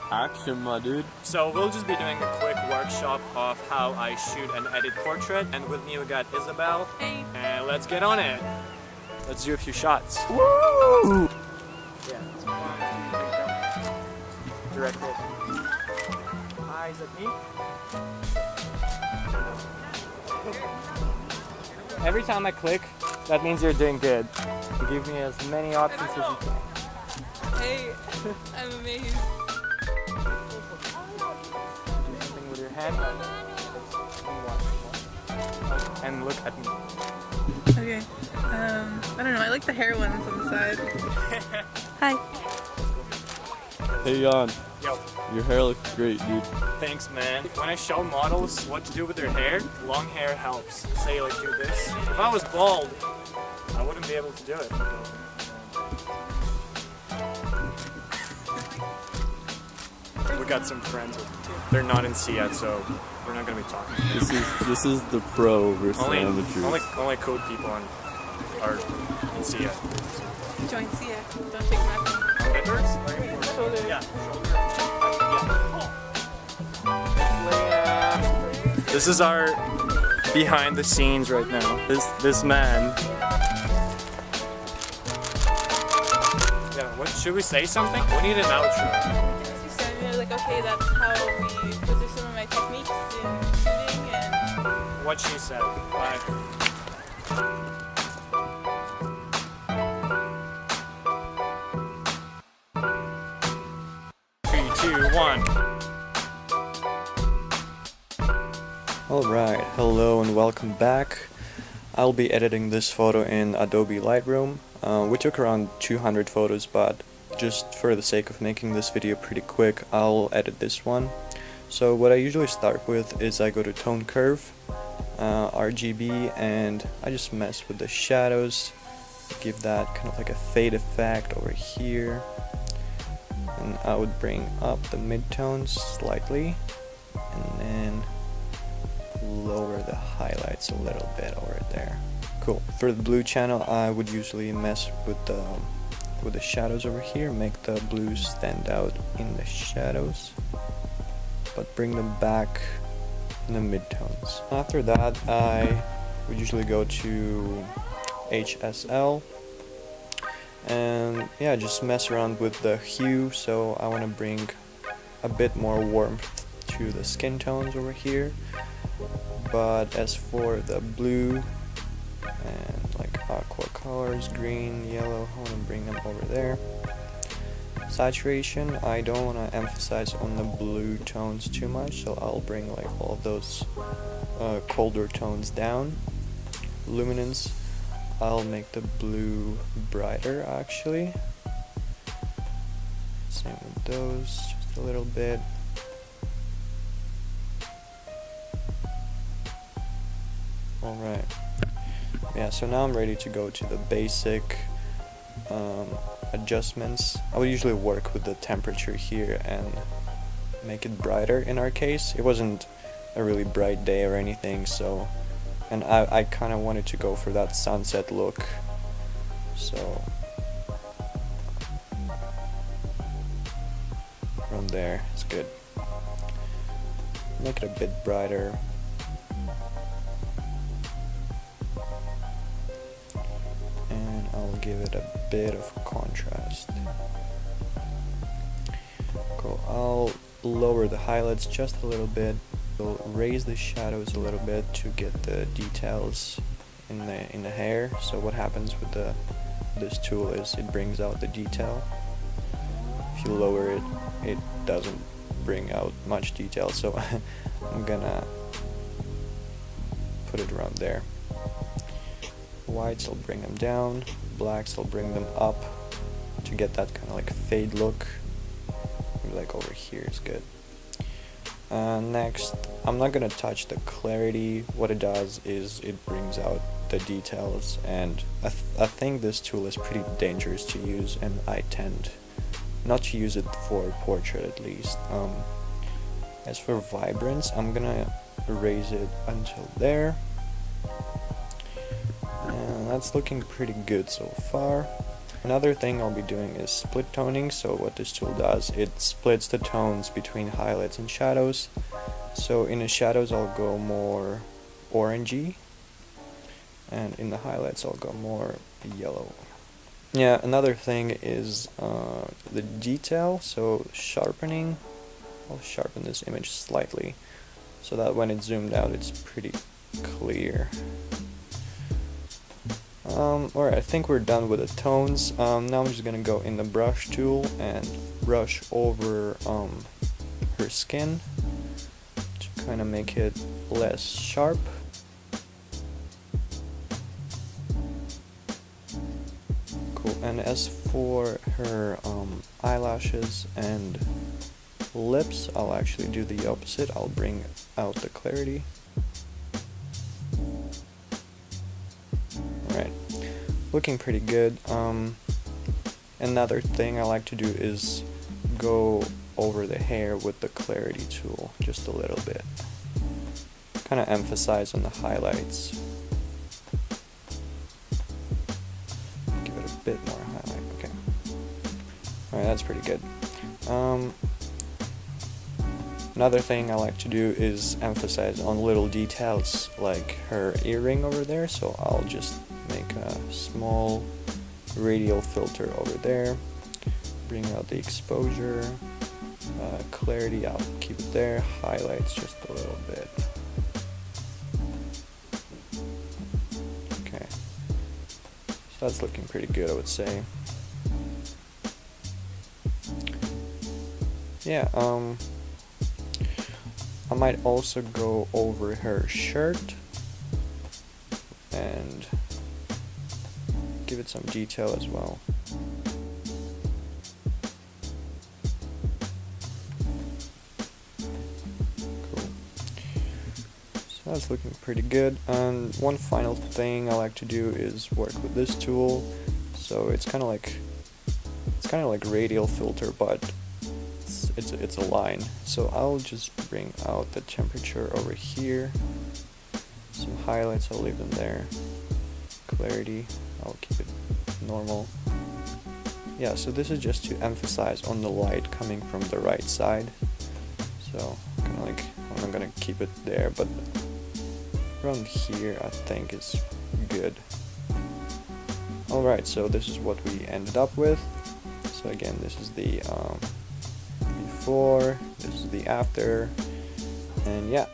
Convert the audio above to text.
Action, my dude. So we'll just be doing a quick workshop of how I shoot and edit portrait, and with me we got Isabel. Hey. And let's get on it. Let's do a few shots. Woo! Yeah. Direct it. Eyes at me. Every time I click, that means you're doing good. You give me as many options as you can. Hey, I'm amazed. Do something with your hand. And look at me. Okay. I don't know. I like the hair ones on the side. Hi. Hey, Jan. Yo. Your hair looks great, dude. Thanks, man. When I show models what to do with their hair, long hair helps. Say, like, do this. If I was bald, I wouldn't be able to do it. We got some friends. They're not in C yet, so we're not gonna be talking. This is the pro versus Only amateur. code people are in C yet. Join Sia. Don't take my phone. Shoulder. Yeah. This is our behind the scenes right now. This man. Yeah. What should we say something? We need an outro. Like, okay, that's how we. Those are some of my techniques in shooting and. What she said. Bye. 3, 2, 1. Alright, hello and welcome back. I'll be editing this photo in Adobe Lightroom. We took around 200 photos, but just for the sake of making this video pretty quick, I'll edit this one. So what I usually start with is I go to Tone Curve, RGB, and I just mess with the shadows, give that kind of like a fade effect over here. And I would bring up the midtones slightly, and then lower the highlights a little bit over there. Cool. For the blue channel, I would usually mess with the shadows over here, make the blues stand out in the shadows, but bring them back in the midtones. After that, I would usually go to HSL, and yeah, just mess around with the hue. So I want to bring a bit more warmth to the skin tones over here. But as for the blue and like aqua colors, green, yellow, I want to bring them over there. Saturation, I don't want to emphasize on the blue tones too much, so I'll bring like all of those colder tones down. Luminance, I'll make the blue brighter actually. Same with those, just a little bit. Alright, yeah, so now I'm ready to go to the basic adjustments. I would usually work with the temperature here and make it brighter. In our case, it wasn't a really bright day or anything, so, and I kind of wanted to go for that sunset look, so from there, it's good. Make it a bit brighter. I'll give it a bit of contrast. Cool. I'll lower the highlights just a little bit. I'll raise the shadows a little bit to get the details in the hair. So what happens with this tool is it brings out the detail. If you lower it, it doesn't bring out much detail. So I'm gonna put it around there. Whites, I'll bring them down. Blacks, I'll bring them up to get that kind of like fade look. Maybe like over here is good. Next, I'm not gonna touch the clarity. What it does is it brings out the details, and I think this tool is pretty dangerous to use, and I tend not to use it for portrait at least. As for vibrance, I'm gonna raise it until there. And that's looking pretty good so far. Another thing I'll be doing is split toning. So what this tool does, it splits the tones between highlights and shadows. So in the shadows I'll go more orangey, and in the highlights I'll go more yellow. Yeah, another thing is the detail, so sharpening. I'll sharpen this image slightly so that when it's zoomed out it's pretty clear. Alright, I think we're done with the tones. Now I'm just gonna go in the brush tool and brush over her skin to kind of make it less sharp. Cool, and as for her eyelashes and lips, I'll actually do the opposite. I'll bring out the clarity. Alright, looking pretty good. Another thing I like to do is go over the hair with the clarity tool just a little bit. Kind of emphasize on the highlights. Give it a bit more highlight. Okay. Alright, that's pretty good. Another thing I like to do is emphasize on little details like her earring over there, so I'll just make a small radial filter over there, bring out the exposure, clarity, I'll keep it there, highlights just a little bit. Okay, so that's looking pretty good, I would say. Yeah, I might also go over her shirt and give it some detail as well. Cool. So that's looking pretty good. And one final thing I like to do is work with this tool. So it's kind of like radial filter, but it's a line. So I'll just bring out the temperature over here. Some highlights, I'll leave them there. Clarity, I'll keep it normal. Yeah, so this is just to emphasize on the light coming from the right side. So kind of like, I'm not gonna keep it there, but around here I think is good. Alright, so this is what we ended up with. So again, this is the before, this is the after, and yeah.